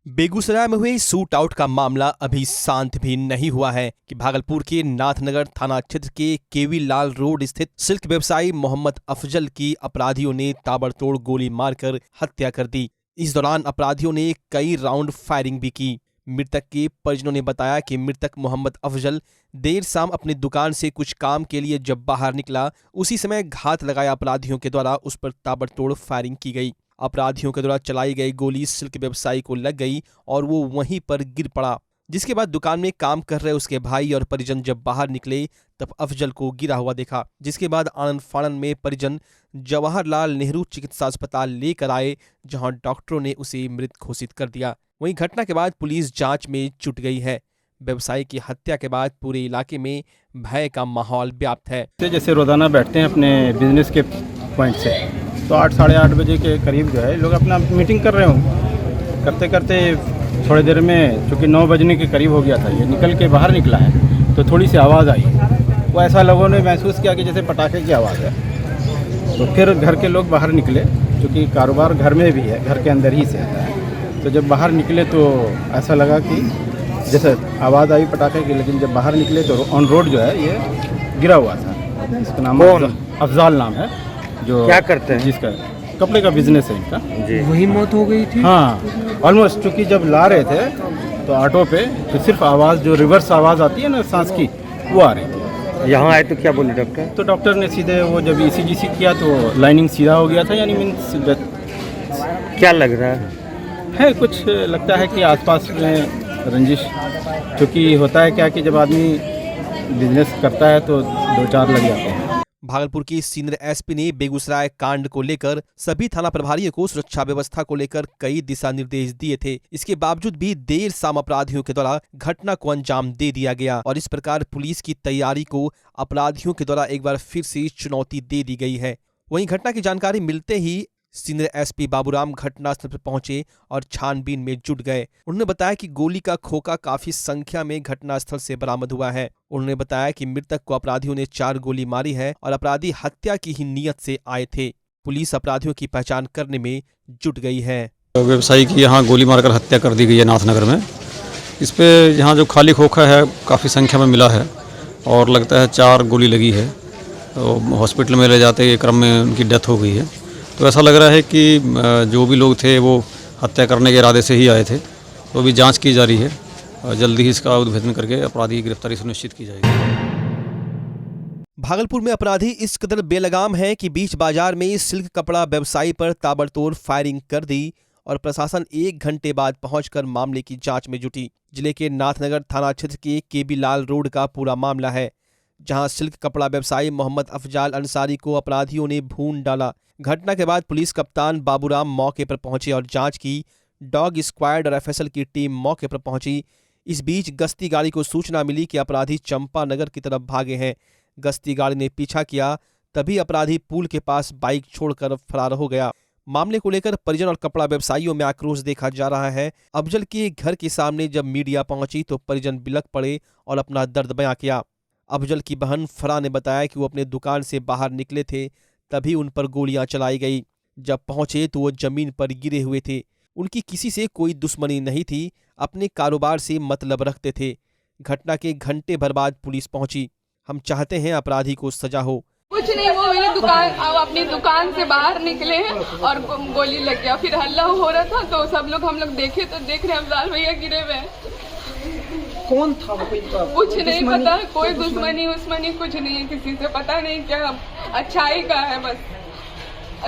बेगूसराय में हुए shoot out का मामला अभी शांत भी नहीं हुआ है कि भागलपुर के नाथनगर थाना क्षेत्र के केवी लाल रोड स्थित सिल्क व्यवसायी मोहम्मद अफजल की अपराधियों ने ताबड़तोड़ गोली मारकर हत्या कर दी। इस दौरान अपराधियों ने कई राउंड फायरिंग भी की। मृतक के परिजनों ने बताया कि मृतक मोहम्मद अफजल देर शाम अपनी दुकान से कुछ काम के लिए जब बाहर निकला, उसी समय घात लगाया अपराधियों के द्वारा उस पर ताबड़तोड़ फायरिंग की गई। अपराधियों के द्वारा चलाई गई गोली सिल्क व्यवसायी को लग गई और वो वहीं पर गिर पड़ा, जिसके बाद दुकान में काम कर रहे उसके भाई और परिजन जब बाहर निकले तब अफजल को गिरा हुआ देखा, जिसके बाद आनन फानन में परिजन जवाहरलाल नेहरू चिकित्सा अस्पताल लेकर आए, जहां डॉक्टरों ने उसे मृत घोषित कर दिया। वहीं घटना के बाद पुलिस जांच में जुट गई है। व्यवसायी की हत्या के बाद पूरे इलाके में भय का माहौल व्याप्त है। जैसे रोजाना बैठते हैं अपने बिजनेस के पॉइंट से, तो 8 साढ़े 8 बजे के करीब जो है लोग अपना मीटिंग कर रहे हों। करते करते थोड़ी देर में, चूँकि 9 बजने के करीब हो गया था, ये निकल के बाहर निकला है तो थोड़ी सी आवाज़ आई। वो ऐसा लोगों ने महसूस किया कि जैसे पटाखे की आवाज़ है। तो फिर घर के लोग बाहर निकले, क्योंकि कारोबार घर में भी है, घर के अंदर ही से आता है। तो जब बाहर निकले तो ऐसा लगा कि जैसे आवाज़ आई पटाखे की, लेकिन जब बाहर निकले तो ऑन रोड जो है ये गिरा हुआ था। इसका नाम अफजाल नाम है। जो क्या करते हैं? जिसका कपड़े का बिजनेस है इनका जी। वही मौत हो गई थी। हाँ, ऑलमोस्ट। चूँकि जब ला रहे थे तो ऑटो पे तो सिर्फ आवाज़, जो रिवर्स आवाज़ आती है ना सांस की, वो आ रही थी। यहाँ आए तो क्या बोले डॉक्टर? तो डॉक्टर ने सीधे, वो जब ECG किया तो लाइनिंग सीधा हो गया था, यानी मीन्स क्या लग रहा है? कुछ लगता है कि आसपास में रंजिश, क्योंकि होता है क्या कि जब आदमी बिजनेस करता है तो 2-4 लग जाते हैं। भागलपुर की सीनियर एसपी ने बेगूसराय कांड को लेकर सभी थाना प्रभारियों को सुरक्षा व्यवस्था को लेकर कई दिशा निर्देश दिए थे। इसके बावजूद भी देर शाम अपराधियों के द्वारा घटना को अंजाम दे दिया गया और इस प्रकार पुलिस की तैयारी को अपराधियों के द्वारा एक बार फिर से चुनौती दे दी गई है। वहीं घटना की जानकारी मिलते ही सीनियर एसपी बाबूराम घटनास्थल पर पहुंचे और छानबीन में जुट गए। उन्होंने बताया कि गोली का खोखा काफी संख्या में घटनास्थल से बरामद हुआ है। उन्होंने बताया कि मृतक को अपराधियों ने 4 गोली मारी है और अपराधी हत्या की ही नीयत से आए थे। पुलिस अपराधियों की पहचान करने में जुट गई है। व्यवसायी की यहाँ गोली मारकर हत्या कर दी गई है नाथनगर में। इस पे यहाँ जो खाली खोखा है काफ़ी संख्या में मिला है और लगता है 4 गोली लगी है। तो हॉस्पिटल में ले जाते क्रम में उनकी डेथ हो गई है। तो ऐसा लग रहा है कि जो भी लोग थे वो हत्या करने के इरादे से ही आए थे। तो अभी जांच की जा रही है और जल्दी ही इसका उद्भेदन करके अपराधी की गिरफ्तारी सुनिश्चित की जाएगी। भागलपुर में अपराधी इस कदर बेलगाम है कि बीच बाजार में सिल्क कपड़ा व्यवसायी पर ताबड़तोड़ फायरिंग कर दी और प्रशासन 1 घंटे बाद पहुंचकर मामले की जांच में जुटी। जिले के नाथनगर थाना क्षेत्र के केबी लाल रोड का पूरा मामला है, जहां सिल्क कपड़ा व्यवसायी मोहम्मद अफजाल अंसारी को अपराधियों ने भून डाला। घटना के बाद पुलिस कप्तान बाबूराम मौके पर पहुंचे और जांच की। डॉग स्क्वाड और FSL की टीम मौके पर पहुंची। इस बीच गश्ती गाड़ी को सूचना मिली कि अपराधी चंपानगर की तरफ भागे हैं। गश्ती गाड़ी ने पीछा किया, तभी अपराधी पुल के पास बाइक छोड़कर फरार हो गया। मामले को लेकर परिजन और कपड़ा व्यवसायियों में आक्रोश देखा जा रहा है। अफजल के घर के सामने जब मीडिया पहुंची तो परिजन बिलख पड़े और अपना दर्द बयां किया। अफजल की बहन फरा ने बताया कि वो अपने दुकान से बाहर निकले थे, तभी उन पर गोलियां चलाई गई। जब पहुंचे तो वो जमीन पर गिरे हुए थे। उनकी किसी से कोई दुश्मनी नहीं थी, अपने कारोबार से मतलब रखते थे। घटना के घंटे भर बाद पुलिस पहुंची। हम चाहते हैं अपराधी को सजा हो। कुछ नहीं, वो मेरी दुकान, अब अपनी दुकान से बाहर निकले हैं और गोली लग गया। फिर हल्ला हो रहा था तो सब लोग, हम लोग देखे तो देख रहे हैं अफजाल भैया गिरे हुए हैं। कौन था वो? कुछ नहीं पता, कोई दुश्मनी कुछ नहीं है किसी से, पता नहीं क्या अच्छाई का है, बस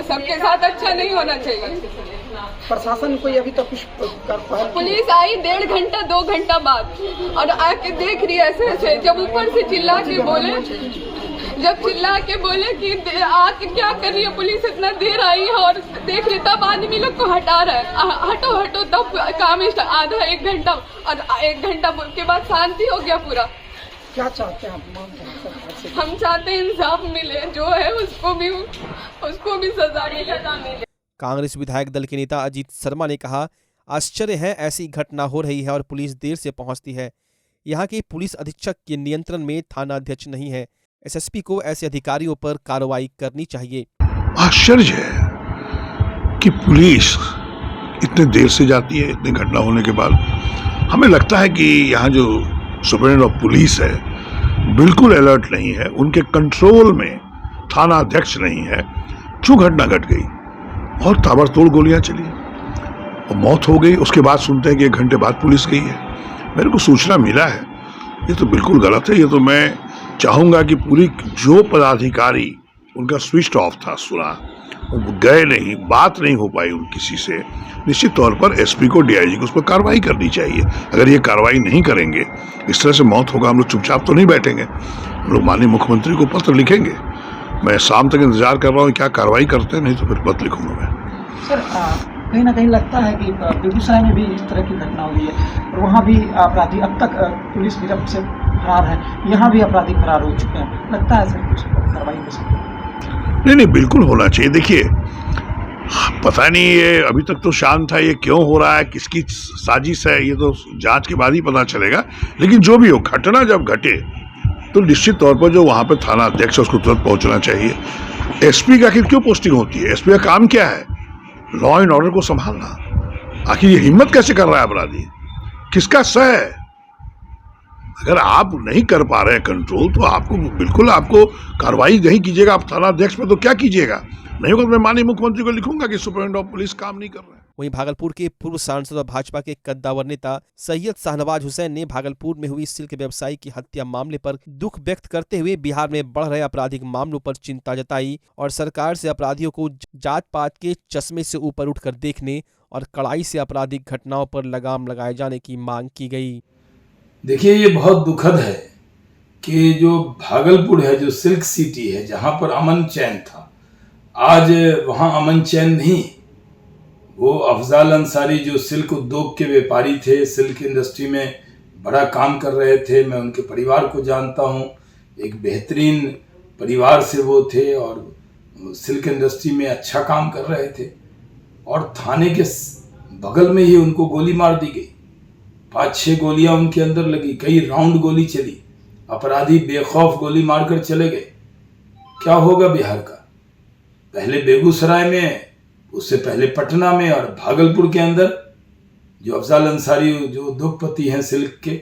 सबके साथ अच्छा नहीं होना चाहिए। प्रशासन कोई अभी तक कुछ पुलिस आई 1.5 घंटा 2 घंटा बाद और आके देख रही है ऐसे। जब ऊपर से चिल्ला के बोले कि आके क्या कर रही है पुलिस, इतना देर आई है और देख रही, तब आदमी लोग को हटा रहा है, हटो तब काम आधा 1 घंटा, और 1 घंटा के बाद शांति हो गया पूरा। क्या चाहते हैं आप? हम चाहते हैं इंसाफ मिले, जो है उसको भी सजा मिले। कांग्रेस विधायक दल के नेता अजीत शर्मा ने कहा, आश्चर्य है ऐसी घटना हो रही है और पुलिस देर से पहुंचती है। यहाँ के पुलिस अधीक्षक के नियंत्रण में थाना अध्यक्ष नहीं है। SSP को ऐसे अधिकारियों पर कार्रवाई करनी चाहिए। आश्चर्य है कि पुलिस इतने देर से जाती है, इतनी घटना होने के बाद। हमें लगता है कि यहाँ जो सुपरिटेंडेंट ऑफ पुलिस है बिल्कुल अलर्ट नहीं है, उनके कंट्रोल में थाना अध्यक्ष नहीं है। क्यों घटना घट गई और ताबड़तोड़ गोलियां चली और मौत हो गई। उसके बाद सुनते हैं कि 1 घंटे बाद पुलिस गई है। मेरे को सूचना मिला है, ये तो बिल्कुल गलत है। ये तो मैं चाहूँगा कि पूरी जो पदाधिकारी उनका स्विच ऑफ था, सुना, वो गए नहीं, बात नहीं हो पाई उन किसी से। निश्चित तौर पर एसपी को, डीआईजी को उस पर कार्रवाई करनी चाहिए। अगर ये कार्रवाई नहीं करेंगे, इस तरह से मौत होगा, हम लोग चुपचाप तो नहीं बैठेंगे। हम लोग माननीय मुख्यमंत्री को पत्र लिखेंगे। मैं शाम तक इंतजार कर रहा हूँ क्या कार्रवाई करते हैं, नहीं तो फिर पत्र लिखूंगा मैं। सर कहीं ना कहीं लगता है कि बेगूसराय में भी इस तरह की घटना हुई है और वहाँ भी अपराधी अब तक पुलिस गिरफ्त से फरार है, यहाँ भी अपराधी फरार हो चुके हैं। लगता है सर कुछ कार्रवाई हो सकती है? नहीं, बिल्कुल होना चाहिए। देखिए, पता नहीं ये अभी तक तो शांत था, ये क्यों हो रहा है, किसकी साजिश है, ये तो जांच के बाद ही पता चलेगा। लेकिन जो भी हो, घटना जब घटे तो निश्चित तौर पर जो वहाँ पर थाना अध्यक्ष है उसको तुरंत पहुँचना चाहिए। एसपी का आखिर क्यों पोस्टिंग होती है? एसपी का काम क्या है? लॉ एंड ऑर्डर को संभालना। आखिर ये हिम्मत कैसे कर रहा है अपराधी? किसका सह है? अगर आप नहीं कर पा रहे हैं कंट्रोल तो आपको बिल्कुल आपको कार्रवाई नहीं कीजिएगा। आप थाना अध्यक्ष पे तो क्या कीजिएगा? नहीं होगा तो मैं माननीय मुख्यमंत्री को लिखूंगा कि सुपरिटेंडेंट ऑफ पुलिस काम नहीं कर रहे हैं। वहीं भागलपुर के पूर्व सांसद और भाजपा के कद्दावर नेता सैयद शाहनवाज हुसैन ने भागलपुर में हुई सिल्क व्यवसायी की हत्या मामले पर दुख व्यक्त करते हुए बिहार में बढ़ रहे आपराधिक मामलों पर चिंता जताई और सरकार से अपराधियों को जात पात के चश्मे से ऊपर उठकर देखने और कड़ाई से आपराधिक घटनाओं पर लगाम लगाए जाने की मांग की गई। देखिए, ये बहुत दुखद है कि जो भागलपुर है, जो सिल्क सिटी है, जहाँ पर अमन चैन था, आज वहाँ अमन चैन नहीं। वो अफजाल अंसारी जो सिल्क उद्योग के व्यापारी थे, सिल्क इंडस्ट्री में बड़ा काम कर रहे थे, मैं उनके परिवार को जानता हूँ, एक बेहतरीन परिवार से वो थे और सिल्क इंडस्ट्री में अच्छा काम कर रहे थे और थाने के बगल में ही उनको गोली मार दी गई। 5-6 गोलियां उनके अंदर लगी, कई राउंड गोली चली, अपराधी बेखौफ गोली मारकर चले गए। क्या होगा बिहार का? पहले बेगूसराय में, उससे पहले पटना में और भागलपुर के अंदर जो अफजाल अंसारी जो उद्योगपति हैं सिल्क के,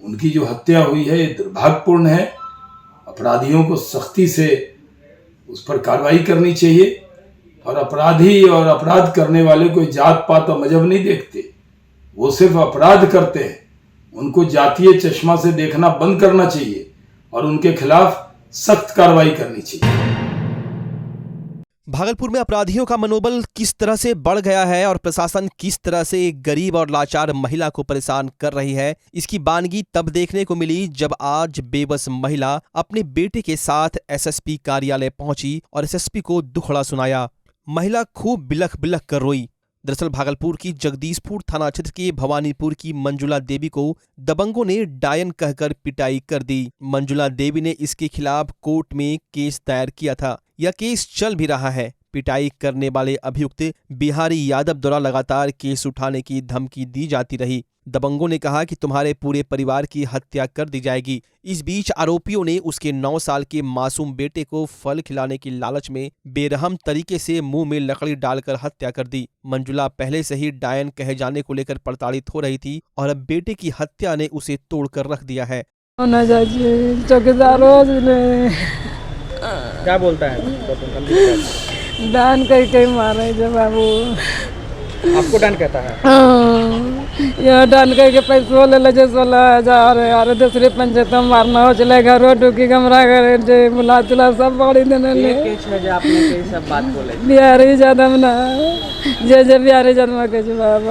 उनकी जो हत्या हुई है ये दुर्भाग्यपूर्ण है। अपराधियों को सख्ती से उस पर कार्रवाई करनी चाहिए और अपराधी और अपराध करने वाले कोई जात पात और मजहब नहीं देखते, वो सिर्फ अपराध करते हैं। उनको जातीय चश्मा से देखना बंद करना चाहिए और उनके खिलाफ सख्त कार्रवाई करनी चाहिए। भागलपुर में अपराधियों का मनोबल किस तरह से बढ़ गया है और प्रशासन किस तरह से एक गरीब और लाचार महिला को परेशान कर रही है, इसकी बानगी तब देखने को मिली जब आज बेबस महिला अपने बेटे के साथ एसएसपी कार्यालय पहुंची और एसएसपी को दुखड़ा सुनाया। महिला खूब बिलख बिलख कर रोई। दरअसल भागलपुर की जगदीशपुर थाना क्षेत्र के भवानीपुर की मंजुला देवी को दबंगों ने डायन कहकर पिटाई कर दी। मंजुला देवी ने इसके खिलाफ कोर्ट में केस दायर किया था। यह केस चल भी रहा है। पिटाई करने वाले अभियुक्त बिहारी यादव द्वारा लगातार केस उठाने की धमकी दी जाती रही। दबंगों ने कहा कि तुम्हारे पूरे परिवार की हत्या कर दी जाएगी। इस बीच आरोपियों ने उसके 9 साल के मासूम बेटे को फल खिलाने की लालच में बेरहम तरीके से मुंह में लकड़ी डालकर हत्या कर दी। मंजुला पहले से ही डायन कहे जाने को लेकर प्रताड़ित हो रही थी और अब बेटे की हत्या ने उसे तोड़कर रख दिया है। क्या बोलता है? डान कहीं मारे जब बाबू आपको डान कहता है? यह डान कह के पैसों ले ले 16,000 और दूसरे पंचायत मारना हो चलेगा। रोड की कमरा करे बुला तुला सब बड़ी देने ले आपने सब बात बोले बिहारी यादव ना जे बिहारी यादव के जवाब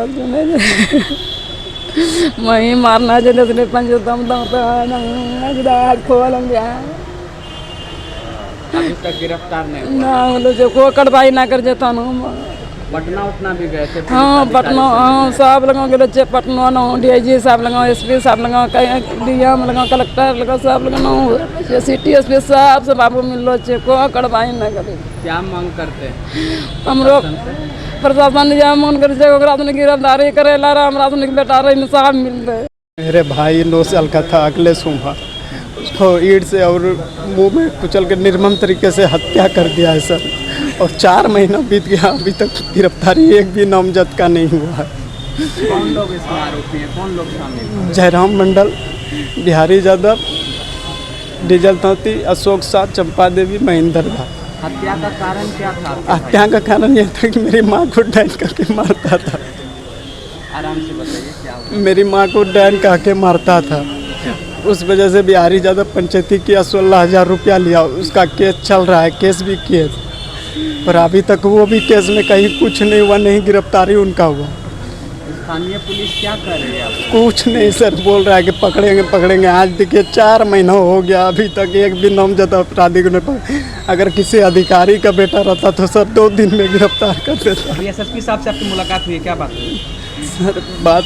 वही मारना जो दूसरे पंचायत खोलेंगे। अभी तक गिरफ्तार नहीं ना बोलो जो को कार्रवाई ना कर जाता ना। पटना उतना भी गए थे? हाँ पटना, हाँ सब लगा गए पटना ना, डीआईजी साहब लगा, एसपी साहब लगा, डीएम लगा, कलेक्टर लगा, सब लगा, सिटी एसपी साहब से बाबू मिल लो को कार्रवाई ना करे। क्या मांग करते हैं हम लोग? प्रशासन यह मांग करे गिरफ्तारी करे ला हमरा बेटा इंसाफ मिल रहे। मेरे भाई 9 साल का था, अगले सुबह उसको ईंट से और मुंह में कुचल के निर्मम तरीके से हत्या कर दिया है सर। और 4 महीना बीत गया, अभी तक गिरफ्तारी एक भी नामजद का नहीं हुआ है। कौन लोग इसमें आरोपी हैं, कौन लोग शामिल हैं? जयराम मंडल, बिहारी यादव, डीजल तौती, अशोक शाह, चंपा देवी, महेंद्र दा। हत्या का कारण क्या था? हत्या का कारण यह था कि मेरी माँ को डैन करके मारता था। आराम से बताइए क्या हुआ? मेरी माँ को डैन कह के मारता था, उस वजह से बिहारी यादव पंचायती किया, 16,000 रुपया लिया। उसका केस चल रहा है, केस भी किए, पर अभी तक वो भी केस में कहीं कुछ नहीं हुआ, नहीं गिरफ्तारी उनका हुआ। स्थानीय पुलिस क्या कर रही है आपको? कुछ नहीं सर, बोल रहा है कि पकड़ेंगे पकड़ेंगे। आज देखिए 4 महीना हो गया, अभी तक एक भी नामजद अपराधी को नहीं। अगर किसी अधिकारी का बेटा रहता तो सर 2 दिन में गिरफ्तार कर देता। एसएसपी साहब से आपकी मुलाकात हुई है, क्या बात हुई?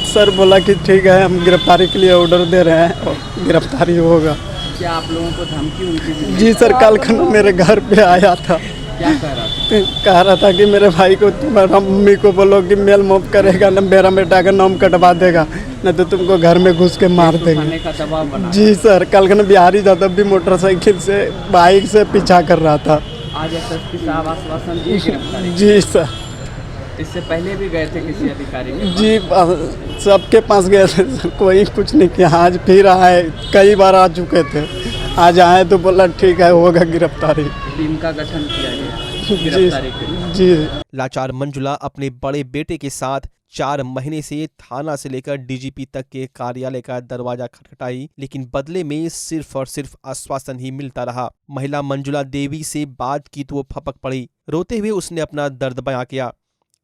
सर बोला कि ठीक है, हम गिरफ्तारी के लिए ऑर्डर दे रहे हैं और गिरफ्तारी होगा। क्या आप लोगों को धमकी उनकी? जी सर, कल खन मेरे घर पे आया था। क्या कह रहा था? कह रहा था कि मेरे भाई को तुम्हारा मम्मी को बोलो कि मेल मोप करेगा, न मेरा बेटा का नाम कटवा देगा, न तो तुमको घर में घुस के मार देगा। का दबाव बना। जी सर, कल खन बिहारी यादव भी मोटरसाइकिल से बाइक से पीछा कर रहा था। आज एसएसपी साहब आश्वासन दिए गिरफ्तारी? जी सर। इससे पहले भी गए थे किसी अधिकारी के पास? जी सबके पास गए थे, कोई कुछ नहीं किया। आज फिर आए, कई बार आ चुके थे, आज आए तो बोला ठीक है, होगा गिरफ्तारी। टीम का गठन किया गया गिरफ्तारी के लिए। जी। लाचार मंजुला अपने बड़े बेटे के साथ 4 महीने से थाना से लेकर डीजीपी तक के कार्यालय का दरवाजा खटखटाई, लेकिन बदले में सिर्फ और सिर्फ आश्वासन ही मिलता रहा। महिला मंजुला देवी से बात की तो वो फपक पड़ी। रोते हुए उसने अपना दर्द बयां किया।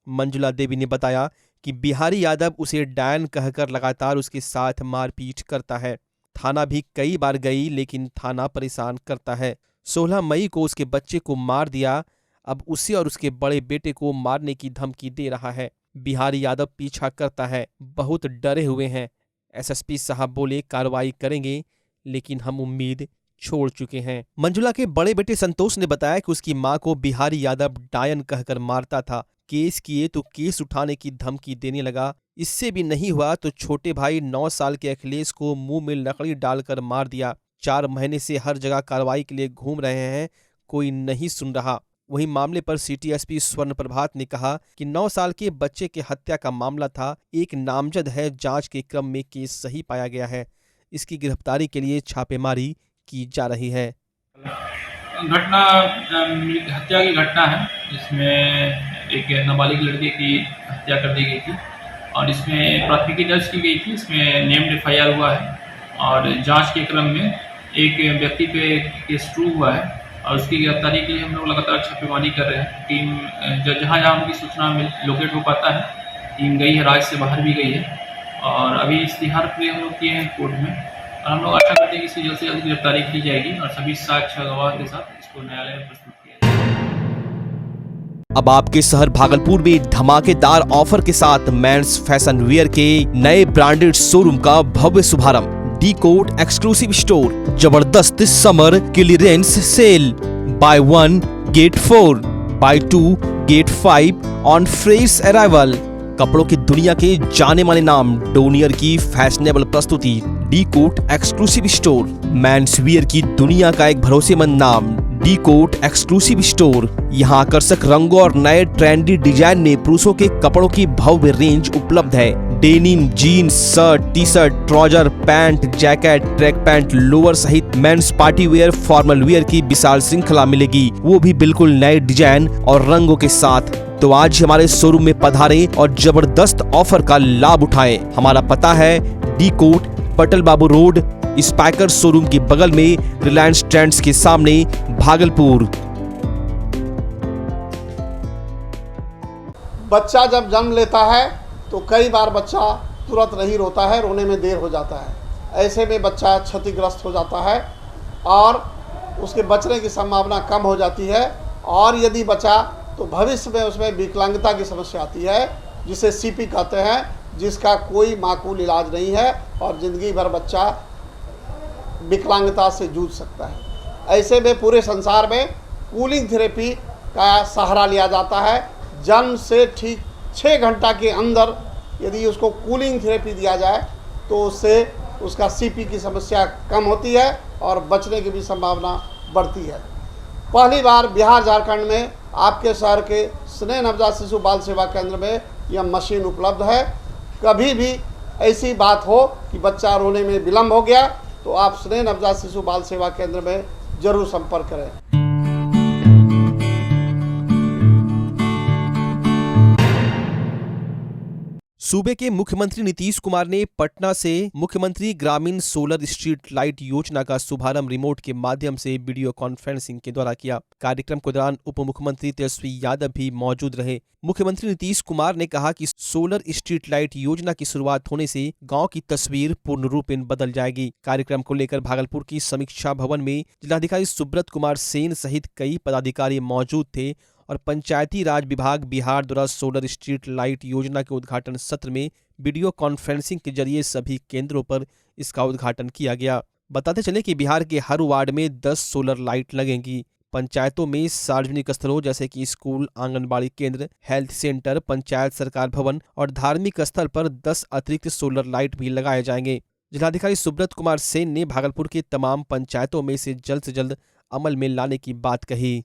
मंजुला देवी ने बताया कि बिहारी यादव उसे डैन कहकर लगातार उसके साथ मारपीट करता है। थाना भी कई बार गई, लेकिन थाना परेशान करता है। 16 मई को उसके बच्चे को मार दिया, अब उसे और उसके बड़े बेटे को मारने की धमकी दे रहा है। बिहारी यादव पीछा करता है, बहुत डरे हुए हैं। एसएसपी साहब बोले कार्रवाई करेंगे, लेकिन हम उम्मीद छोड़ चुके हैं। मंजुला के बड़े बेटे संतोष ने बताया कि उसकी मां को बिहारी यादव डायन कहकर मारता था। केस किए तो केस उठाने की धमकी देने लगा। इससे भी नहीं हुआ तो छोटे भाई 9 साल के अखिलेश को मुंह में लकड़ी डालकर मार दिया। 4 महीने से हर जगह कार्रवाई के लिए घूम रहे हैं, कोई नहीं सुन रहा। वहीं मामले पर सिटी एसपी स्वर्ण प्रभात ने कहा कि 9 साल के बच्चे के हत्या का मामला था, एक नामजद है, जांच के क्रम में केस सही पाया गया है। इसकी गिरफ्तारी के लिए छापेमारी की जा रही है। घटना हत्या की घटना है, जिसमें एक नाबालिग लड़के की हत्या कर दी गई थी और इसमें प्राथमिकी दर्ज की गई थी। इसमें नेम्ड FIR हुआ है और जांच के क्रम में एक व्यक्ति पे केस ट्रू हुआ है और उसकी गिरफ्तारी के लिए हम लोग लगातार छापेमारी कर रहे हैं। टीम जहाँ जहाँ उनकी सूचना लोकेट हो पाता है, टीम गई है, राज्य से बाहर भी गई है और अभी इश्तिहार प्ले हम लोग किए हैं कोर्ट में और हम लोग आशा करते हैं कि इसकी जल्द से जल्द गिरफ्तारी की जाएगी और सभी साक्ष्य गवाह के साथ इसको न्यायालय में प्रस्तुत किया जाएगा। अब आपके शहर भागलपुर में धमाकेदार ऑफर के साथ मेंस फैशन वियर के नए ब्रांडेड शोरूम का भव्य शुभारंभ। डी कोड एक्सक्लूसिव स्टोर, जबरदस्त summer clearance sale, buy 1 get 4, buy 2 get 5 on fresh arrival. कपड़ों की दुनिया के जाने माने नाम डोनियर की फैशनेबल प्रस्तुति। D code exclusive store, men's wear की दुनिया का एक भरोसेमंद नाम। डी कोट एक्सक्लूसिव स्टोर, यहाँ आकर्षक रंगों और नए ट्रेंडी डिजाइन में पुरुषों के कपड़ों की भव्य रेंज उपलब्ध है। Denim, jeans, shirt, T shirt, trouser, pant, jacket, track pant, lower सहित men's party wear, formal wear की विशाल श्रृंखला मिलेगी, वो भी बिल्कुल नए डिजाइन और रंगों के साथ। तो आज हमारे शोरूम में पधारें और जबरदस्त ऑफर का लाभ उठाएं। हमारा पता है डी कोट, पटल बाबू रोड, स्पाइकर शोरूम के बगल में, रिलायंस ट्रेंड्स के सामने, भागलपुर। बच्चा जब जन्म लेता है तो कई बार बच्चा तुरंत नहीं रोता है, रोने में देर हो जाता है। ऐसे में बच्चा क्षतिग्रस्त हो जाता है और उसके बचने की संभावना कम हो जाती है और यदि बचा तो भविष्य में उसमें विकलांगता की समस्या आती है, जिसे CP कहते हैं, जिसका कोई माकूल इलाज नहीं है और ज़िंदगी भर बच्चा विकलांगता से जूझ सकता है। ऐसे में पूरे संसार में कूलिंग थेरेपी का सहारा लिया जाता है। जन्म से ठीक 6 घंटा के अंदर यदि उसको कूलिंग थेरेपी दिया जाए तो उससे उसका CP की समस्या कम होती है और बचने की भी संभावना बढ़ती है। पहली बार बिहार झारखंड में आपके शहर के स्नेह नवजात शिशु बाल सेवा केंद्र में यह मशीन उपलब्ध है। कभी भी ऐसी बात हो कि बच्चा रोने में विलम्ब हो गया तो आप स्नेह नवजात शिशु बाल सेवा केंद्र में जरूर संपर्क करें। सूबे के मुख्यमंत्री नीतीश कुमार ने पटना से मुख्यमंत्री ग्रामीण सोलर स्ट्रीट लाइट योजना का शुभारंभ रिमोट के माध्यम से वीडियो कॉन्फ्रेंसिंग के द्वारा किया। कार्यक्रम के दौरान उप मुख्यमंत्री तेजस्वी यादव भी मौजूद रहे। मुख्यमंत्री नीतीश कुमार ने कहा कि सोलर स्ट्रीट लाइट योजना की शुरुआत होने से गांव की तस्वीर पूर्ण रूपेण बदल जाएगी। कार्यक्रम को लेकर भागलपुर की समीक्षा भवन में जिलाधिकारी सुब्रत कुमार सेन सहित कई पदाधिकारी मौजूद थे और पंचायती राज विभाग बिहार द्वारा सोलर स्ट्रीट लाइट योजना के उद्घाटन सत्र में वीडियो कॉन्फ्रेंसिंग के जरिए सभी केंद्रों पर इसका उद्घाटन किया गया। बताते चले कि बिहार के हर वार्ड में 10 सोलर लाइट लगेंगी। पंचायतों में सार्वजनिक स्थलों जैसे कि स्कूल, आंगनबाड़ी केंद्र, हेल्थ सेंटर, पंचायत सरकार भवन और धार्मिक स्थल पर 10 अतिरिक्त सोलर लाइट भी लगाए जाएंगे। जिलाधिकारी सुब्रत कुमार सेन ने भागलपुर के तमाम पंचायतों में इसे जल्द से जल्द अमल में लाने की बात कही।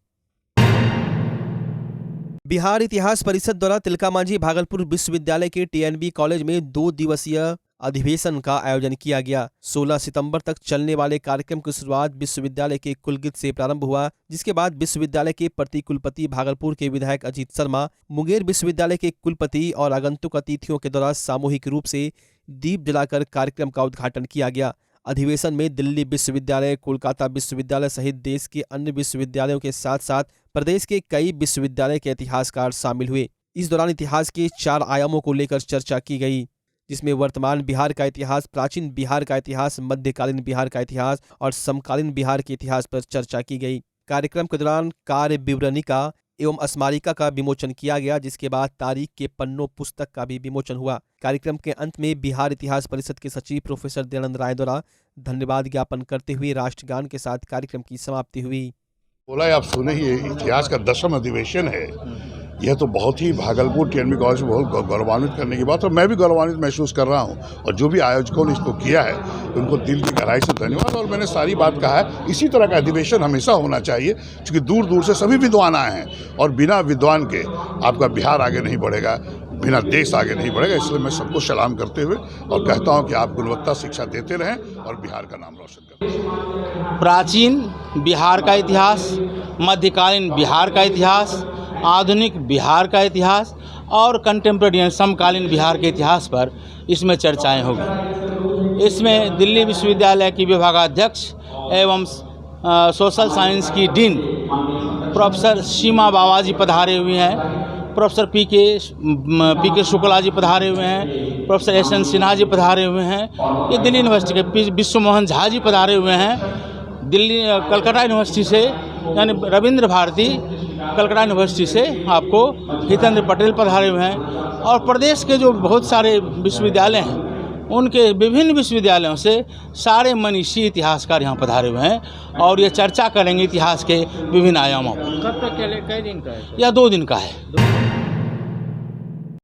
बिहार इतिहास परिषद द्वारा तिलका मांझी भागलपुर विश्वविद्यालय के टीएनबी कॉलेज में 2 दिवसीय अधिवेशन का आयोजन किया गया। 16 सितंबर तक चलने वाले कार्यक्रम की शुरुआत विश्वविद्यालय के कुलगीत से प्रारंभ हुआ, जिसके बाद विश्वविद्यालय के प्रतिकुलपति भागलपुर के विधायक अजीत शर्मा, मुंगेर विश्वविद्यालय के कुलपति और आगंतुक अतिथियों के द्वारा सामूहिक रूप से दीप जलाकर कार्यक्रम का उद्घाटन किया गया। अधिवेशन में दिल्ली विश्वविद्यालय, कोलकाता विश्वविद्यालय सहित देश के अन्य विश्वविद्यालयों के साथ साथ प्रदेश के कई विश्वविद्यालय के इतिहासकार शामिल हुए। इस दौरान इतिहास के 4 आयामों को लेकर चर्चा की गई, जिसमें वर्तमान बिहार का इतिहास, प्राचीन बिहार का इतिहास, मध्यकालीन बिहार का इतिहास और समकालीन बिहार के इतिहास पर चर्चा की गई। कार्यक्रम के दौरान कार्य विवरणिका एवं स्मारिका का विमोचन किया गया, जिसके बाद तारीख के पन्नों पुस्तक का भी विमोचन हुआ। कार्यक्रम के अंत में बिहार इतिहास परिषद के सचिव प्रोफेसर दयानंद राय द्वारा धन्यवाद ज्ञापन करते हुए राष्ट्रगान के साथ कार्यक्रम की समाप्ति हुई। बोला आप सुने, ये इतिहास का 10वां अधिवेशन है। यह तो बहुत ही भागलपुर टीएनबी कॉलेज में बहुत गौरवान्वित करने की बात, और मैं भी गौरवान्वित महसूस कर रहा हूं। और जो भी आयोजकों ने इसको किया है उनको दिल की गहराई से धन्यवाद। और मैंने सारी बात कहा है, इसी तरह का अधिवेशन हमेशा होना चाहिए, क्योंकि दूर दूर से सभी विद्वान आए हैं और बिना विद्वान के आपका बिहार आगे नहीं बढ़ेगा, बिना देश आगे नहीं बढ़ेगा। इसलिए मैं सबको सलाम करते हुए और कहता हूँ कि आप गुणवत्ता शिक्षा देते रहें और बिहार का नाम रोशन करें। प्राचीन बिहार का इतिहास, मध्यकालीन बिहार का इतिहास, आधुनिक बिहार का इतिहास और कंटेम्प्रेरी समकालीन बिहार के इतिहास पर इसमें चर्चाएं होगी। इसमें दिल्ली विश्वविद्यालय की विभागाध्यक्ष एवं सोशल साइंस की डीन प्रोफेसर सीमा बावा जी पधारे हुए हैं, प्रोफेसर पी के शुक्ला जी पधारे हुए हैं, प्रोफेसर एस.एन. सिन्हा जी पधारे हुए हैं, ये दिल्ली यूनिवर्सिटी के विश्व मोहन झा जी पधारे हुए हैं, कलकत्ता यूनिवर्सिटी से यानी रविंद्र भारती कलकत्ता यूनिवर्सिटी से आपको हितेंद्र पटेल पधारे हुए हैं, और प्रदेश के जो बहुत सारे विश्वविद्यालय हैं उनके विभिन्न विश्वविद्यालयों से सारे मनीषी इतिहासकार यहाँ पधारे हुए हैं और ये चर्चा करेंगे इतिहास के विभिन्न आयामों पर। कब तक के लिए, कई दिन का है? यह 2 दिन का है।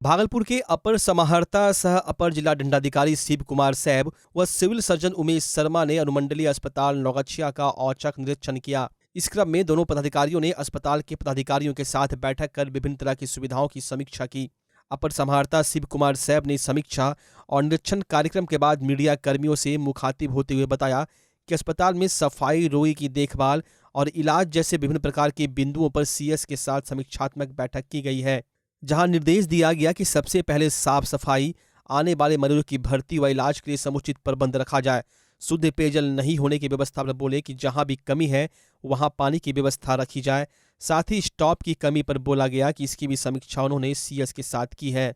भागलपुर के अपर समाहर्ता सह अपर जिला दंडाधिकारी शिव कुमार सैब व सिविल सर्जन उमेश शर्मा ने अनुमंडलीय अस्पताल नौगछिया का औचक निरीक्षण किया। इस क्रम में दोनों पदाधिकारियों ने अस्पताल के पदाधिकारियों के साथ बैठक कर विभिन्न तरह की सुविधाओं की समीक्षा की। अपर समाहर्ता शिव कुमार सैब ने समीक्षा और निरीक्षण कार्यक्रम के बाद मीडिया कर्मियों से मुखातिब होते हुए बताया कि अस्पताल में सफाई, रोगी की देखभाल और इलाज जैसे विभिन्न प्रकार के बिंदुओं पर सीएस के साथ समीक्षात्मक बैठक की गई है, जहां निर्देश दिया गया कि सबसे पहले साफ सफाई, आने वाले मरीजों की भर्ती व इलाज के लिए समुचित प्रबंध रखा जाए। शुद्ध पेयजल नहीं होने की व्यवस्था पर बोले कि जहां भी कमी है वहां पानी की व्यवस्था रखी जाए। साथ ही स्टॉप की कमी पर बोला गया कि इसकी भी समीक्षा उन्होंने सीएस के साथ की है।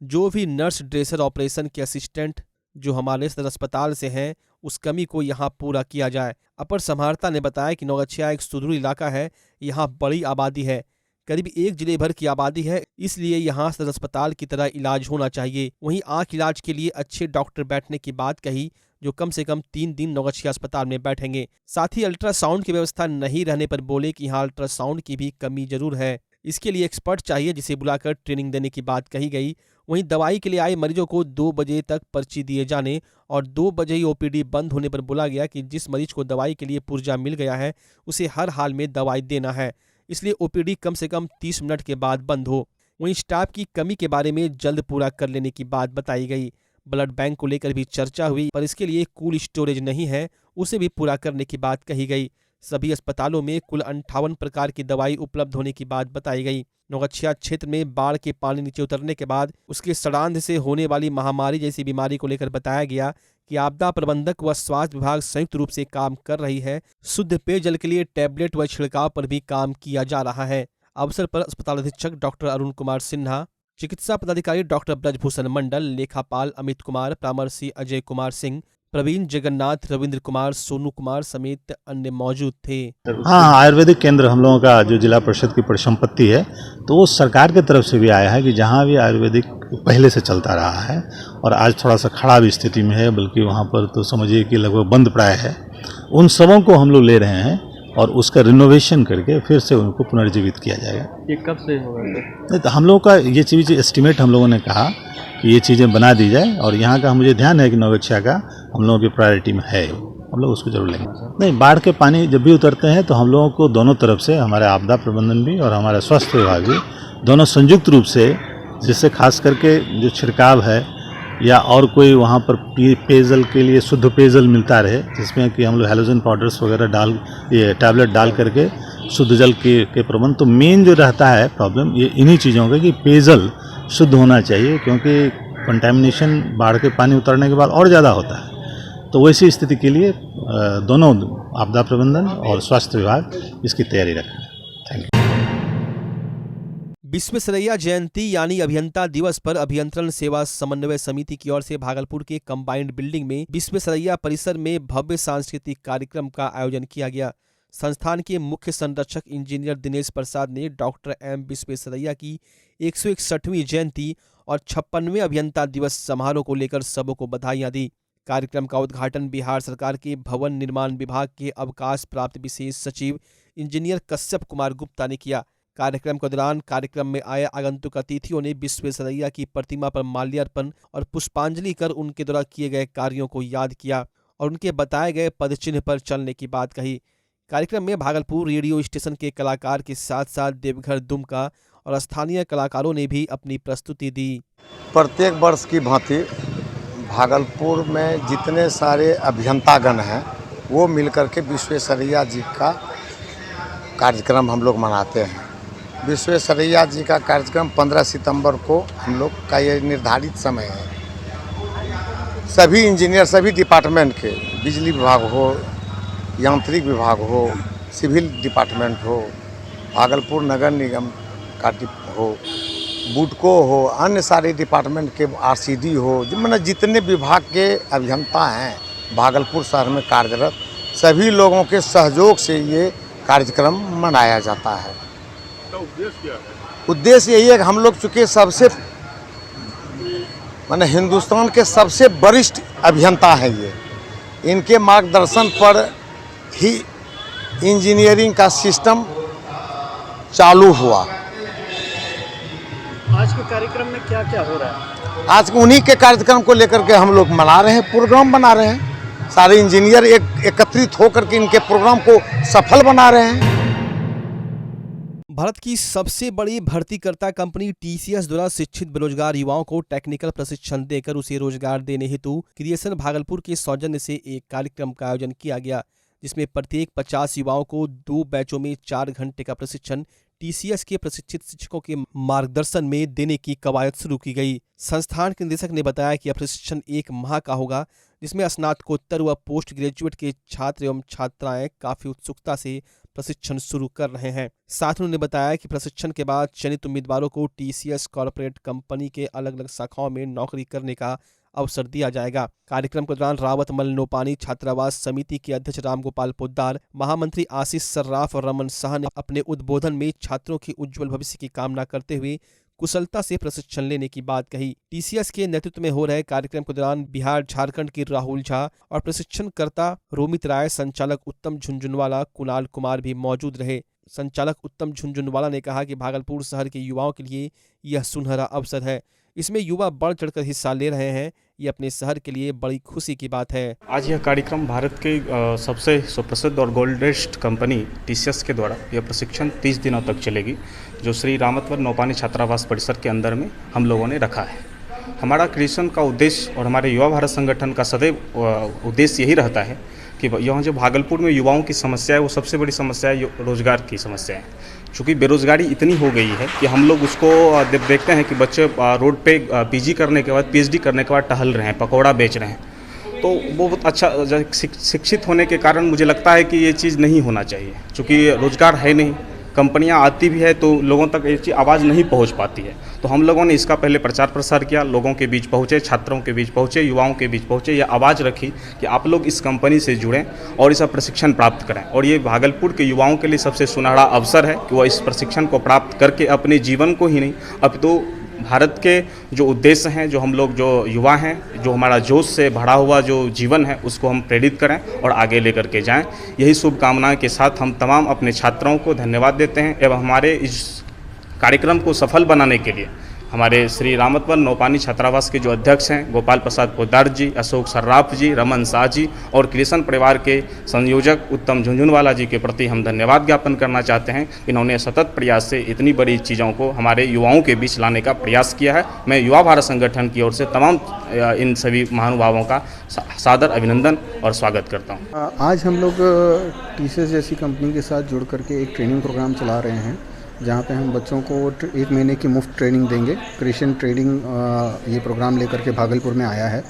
जो भी नर्स, ड्रेसर, ऑपरेशन के असिस्टेंट जो हमारे सदर अस्पताल से हैं उस कमी को यहाँ पूरा किया जाए। अपर समाहर्ता ने बताया कि नौगछिया एक सुदूर इलाका है, यहाँ बड़ी आबादी है, करीब 1 जिले भर की आबादी है, इसलिए यहाँ सदर अस्पताल की तरह इलाज होना चाहिए। वहीं आंख इलाज के लिए अच्छे डॉक्टर बैठने की बात कही, जो कम से कम 3 दिन नौगछिया अस्पताल में बैठेंगे। साथ ही अल्ट्रासाउंड की व्यवस्था नहीं रहने पर बोले कि यहाँ अल्ट्रासाउंड की भी कमी जरूर है, इसके लिए एक्सपर्ट चाहिए जिसे बुलाकर ट्रेनिंग देने की बात कही गई। वहीं दवाई के लिए आए मरीजों को 2 बजे तक पर्ची दिए जाने और 2 बजे ही ओपीडी बंद होने पर बोला गया कि जिस मरीज को दवाई के लिए पुर्जा मिल गया है उसे हर हाल में दवाई देना है, इसलिए ओपीडी कम से कम 30 मिनट के बाद बंद हो। वहीं स्टाफ की कमी के बारे में जल्द पूरा कर लेने की बात बताई गई। ब्लड बैंक को लेकर भी चर्चा हुई, पर इसके लिए कोल्ड स्टोरेज नहीं है, उसे भी पूरा करने की बात कही गई। सभी अस्पतालों में कुल 58 प्रकार की दवाई उपलब्ध होने की बात बताई गई। नौगछिया क्षेत्र में बाढ़ के पानी नीचे उतरने के बाद उसके सड़ांध से होने वाली महामारी जैसी बीमारी को लेकर बताया गया कि आपदा प्रबंधक व स्वास्थ्य विभाग संयुक्त रूप से काम कर रही है। शुद्ध पेयजल के लिए टैबलेट व छिड़काव पर भी काम किया जा रहा है। अवसर पर अस्पताल अधीक्षक डॉक्टर अरुण कुमार सिन्हा, चिकित्सा पदाधिकारी डॉक्टर ब्रजभूषण मंडल, लेखापाल अमित कुमार, परामर्शी अजय कुमार सिंह, प्रवीण जगन्नाथ, रविंद्र कुमार, सोनू कुमार समेत अन्य मौजूद थे। हाँ, आयुर्वेदिक केंद्र हम लोगों का जो जिला परिषद की परिसंपत्ति है, तो वो सरकार की तरफ से भी आया है कि जहाँ भी आयुर्वेदिक पहले से चलता रहा है और आज थोड़ा सा खराब स्थिति में है, बल्कि वहाँ पर तो समझिए कि लगभग बंद प्राय है, उन सबों को हम लोग ले रहे हैं और उसका रिनोवेशन करके फिर से उनको पुनर्जीवित किया जाएगा। ये कब से होगा? तो हम लोगों का ये चीज़ एस्टिमेट हम लोगों ने कहा कि ये चीज़ें बना दी जाए और यहाँ का मुझे ध्यान है कि नौगछिया का हम लोगों की प्रायोरिटी में है, हम लोग उसको जरूर लेंगे। नहीं, बाढ़ के पानी जब भी उतरते हैं तो हम लोगों को दोनों तरफ से, हमारे आपदा प्रबंधन भी और हमारा स्वास्थ्य विभाग भी, दोनों संयुक्त रूप से, जिससे खास करके जो छिड़काव है या और कोई वहाँ पर पेयजल के लिए शुद्ध पेयजल मिलता रहे, जिसमें कि हम लोग हैलोजन पाउडर्स वगैरह ये टैबलेट डाल करके शुद्ध जल के प्रबंध। तो मेन जो रहता है प्रॉब्लम ये इन्हीं चीज़ों का कि पेयजल शुद्ध होना चाहिए, क्योंकि कंटेमिनेशन बाढ़ के पानी उतरने के बाद और ज़्यादा होता है। तो वैसी स्थिति के लिए दोनों आपदा प्रबंधन और स्वास्थ्य विभाग इसकी तैयारी रखें। Thank you. विश्वेश्वरैया जयंती यानी अभियंता दिवस पर अभियंत्रण सेवा समन्वय समिति की ओर से भागलपुर के कंबाइंड बिल्डिंग में विश्वेश्वरैया परिसर में भव्य सांस्कृतिक कार्यक्रम का आयोजन किया गया। संस्थान के मुख्य संरक्षक इंजीनियर दिनेश प्रसाद ने डॉक्टर एम विश्वेश्वरैया की 161वीं जयंती और 56वें अभियंता दिवस समारोह को लेकर सबों को बधाइयां दी। कार्यक्रम का उद्घाटन बिहार सरकार के भवन निर्माण विभाग के अवकाश प्राप्त विशेष सचिव इंजीनियर कश्यप कुमार गुप्ता ने किया। कार्यक्रम के दौरान कार्यक्रम में आए आगंतुक अतिथियों ने विश्वेश्वरैया की प्रतिमा पर माल्यार्पण और पुष्पांजलि कर उनके द्वारा किए गए कार्यों को याद किया और उनके बताए गए पदचिन्ह पर चलने की बात कही। कार्यक्रम में भागलपुर रेडियो स्टेशन के कलाकार के साथ साथ देवघर दुमका और स्थानीय कलाकारों ने भी अपनी प्रस्तुति दी। प्रत्येक वर्ष की भांति भागलपुर में जितने सारे अभियंतागण हैं वो मिलकर के विश्वेश्वरैया जी का कार्यक्रम हम लोग मनाते हैं। विश्वेश्वरैया जी का कार्यक्रम 15 सितंबर को हम लोग का ये निर्धारित समय है। सभी इंजीनियर, सभी डिपार्टमेंट के, बिजली विभाग हो, यांत्रिक विभाग हो, सिविल डिपार्टमेंट हो, भागलपुर नगर निगम का हो, बुडको हो, अन्य सारे डिपार्टमेंट के आरसीडी हो, मतलब जितने विभाग के अभियंता हैं भागलपुर शहर में कार्यरत, सभी लोगों के सहयोग से ये कार्यक्रम मनाया जाता है। उद्देश्य यही है कि हम लोग चूँकि सबसे माने हिंदुस्तान के सबसे वरिष्ठ अभियंता हैं ये, इनके मार्गदर्शन पर ही इंजीनियरिंग का सिस्टम चालू हुआ। आज के कार्यक्रम में क्या क्या हो रहा है? आज उन्हीं के कार्यक्रम को लेकर के हम लोग मना रहे हैं, प्रोग्राम बना रहे हैं। सारे इंजीनियर एकत्रित होकर के इनके प्रोग्राम को सफल बना रहे हैं। भारत की सबसे बड़ी भर्तीकर्ता कंपनी टीसीएस द्वारा शिक्षित बेरोजगार युवाओं को टेक्निकल प्रशिक्षण देकर उसे रोजगार देने हेतु क्रिएशन भागलपुर के सौजन्य से एक कार्यक्रम का आयोजन किया गया, जिसमें प्रत्येक 50 युवाओं को 2 बैचों में 4 घंटे का प्रशिक्षण टीसीएस के प्रशिक्षित शिक्षकों के मार्गदर्शन में देने की कवायद शुरू की गई। संस्थान के निदेशक ने बताया कि यह प्रशिक्षण 1 माह का होगा, जिसमें स्नातकोत्तर व पोस्ट ग्रेजुएट के छात्र एवं छात्राएं काफी उत्सुकता से प्रशिक्षण शुरू कर रहे हैं। साथ ही उन्होंने बताया कि प्रशिक्षण के बाद चयनित उम्मीदवारों को टीसीएस कॉर्पोरेट कंपनी के अलग अलग शाखाओं में नौकरी करने का अवसर दिया जाएगा। कार्यक्रम के दौरान रावत मल नोपानी छात्रावास समिति के अध्यक्ष रामगोपाल पोद्दार, महामंत्री आशीष सर्राफ और रमन शाह ने अपने उद्बोधन में छात्रों के उज्जवल भविष्य की कामना करते हुए कुशलता से प्रशिक्षण लेने की बात कही। टीसीएस के नेतृत्व में हो रहे कार्यक्रम के दौरान बिहार झारखंड के राहुल झा और प्रशिक्षणकर्ता रोमित राय, संचालक उत्तम झुंझुनवाला, कुणाल कुमार भी मौजूद रहे। संचालक उत्तम झुंझुनवाला ने कहा कि भागलपुर शहर के युवाओं के लिए यह सुनहरा अवसर है। इसमें युवा बढ़ चढ़कर हिस्सा ले रहे हैं। ये अपने शहर के लिए बड़ी खुशी की बात है। आज यह कार्यक्रम भारत के सबसे सुप्रसिद्ध और गोल्डेस्ट कंपनी TCS के द्वारा यह प्रशिक्षण 30 दिनों तक चलेगी, जो श्री रामतवर नौपानी छात्रावास परिसर के अंदर में हम लोगों ने रखा है। हमारा क्रिएशन का उद्देश्य और हमारे युवा भारत संगठन का सदैव उद्देश्य यही रहता है कि यहाँ जो भागलपुर में युवाओं की समस्या है वो सबसे बड़ी समस्या है रोजगार की समस्या है। चूँकि बेरोज़गारी इतनी हो गई है कि हम लोग उसको देखते हैं कि बच्चे रोड पे PG करने के बाद PhD करने के बाद टहल रहे हैं, पकौड़ा बेच रहे हैं। तो वो बहुत अच्छा शिक्षित होने के कारण मुझे लगता है कि ये चीज़ नहीं होना चाहिए, चूँकि रोज़गार है नहीं, कंपनियां आती भी है तो लोगों तक ये चीज़ आवाज़ नहीं पहुंच पाती है। तो हम लोगों ने इसका पहले प्रचार प्रसार किया, लोगों के बीच पहुंचे, छात्रों के बीच पहुंचे, युवाओं के बीच पहुंचे, ये आवाज़ रखी कि आप लोग इस कंपनी से जुड़ें और इसका प्रशिक्षण प्राप्त करें। और ये भागलपुर के युवाओं के लिए सबसे सुनहरा अवसर है कि वह इस प्रशिक्षण को प्राप्त करके अपने जीवन को ही नहीं, अब तो भारत के जो उद्देश्य हैं, जो हम लोग जो युवा हैं, जो हमारा जोश से भरा हुआ जो जीवन है, उसको हम प्रेरित करें और आगे लेकर के जाएं। यही शुभकामनाएं के साथ हम तमाम अपने छात्रों को धन्यवाद देते हैं एवं हमारे इस कार्यक्रम को सफल बनाने के लिए हमारे श्री रामतवर नौपानी छात्रावास के जो अध्यक्ष हैं गोपाल प्रसाद पोद्दार जी, अशोक सर्राफ जी, रमन शाह जी और क्रिएशन परिवार के संयोजक उत्तम झुंझुनवाला जी के प्रति हम धन्यवाद ज्ञापन करना चाहते हैं। इन्होंने सतत प्रयास से इतनी बड़ी चीज़ों को हमारे युवाओं के बीच लाने का प्रयास किया है। मैं युवा भारत संगठन की ओर से तमाम इन सभी महानुभावों का सादर अभिनंदन और स्वागत करता हूँ। आज हम लोग TCS जैसी कंपनी के साथ जुड़ करके एक ट्रेनिंग प्रोग्राम चला रहे हैं, जहाँ पे हम बच्चों को 1 महीने की मुफ्त ट्रेनिंग देंगे। क्रिएशन ट्रेनिंग ये प्रोग्राम लेकर के भागलपुर में आया है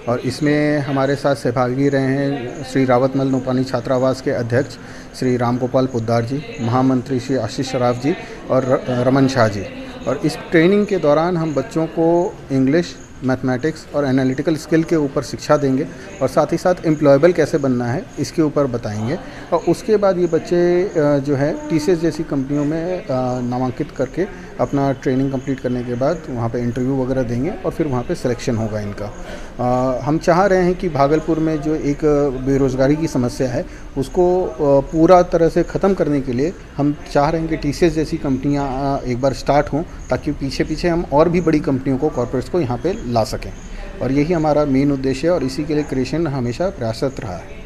और इसमें हमारे साथ सहभागी रहे हैं श्री रावतमल नौपानी छात्रावास के अध्यक्ष श्री रामगोपाल पोद्दार जी, महामंत्री श्री आशीष शराफ जी और रमन शाह जी। और इस ट्रेनिंग के दौरान हम बच्चों को इंग्लिश, मैथमेटिक्स और एनालिटिकल स्किल के ऊपर शिक्षा देंगे और साथ ही साथ एम्प्लॉयबल कैसे बनना है इसके ऊपर बताएंगे। और उसके बाद ये बच्चे जो है TCS जैसी कंपनियों में नामांकित करके अपना ट्रेनिंग कंप्लीट करने के बाद वहाँ पे इंटरव्यू वगैरह देंगे और फिर वहाँ पे सिलेक्शन होगा इनका। हम चाह रहे हैं कि भागलपुर में जो एक बेरोज़गारी की समस्या है उसको पूरा तरह से ख़त्म करने के लिए हम चाह रहे हैं कि TCS जैसी कंपनियाँ एक बार स्टार्ट हों, ताकि पीछे पीछे हम और भी बड़ी कंपनियों को, कॉर्पोरेट्स को यहाँ पे ला सकें। और यही हमारा मेन उद्देश्य है और इसी के लिए क्रिएशन हमेशा प्रयासरत रहा है।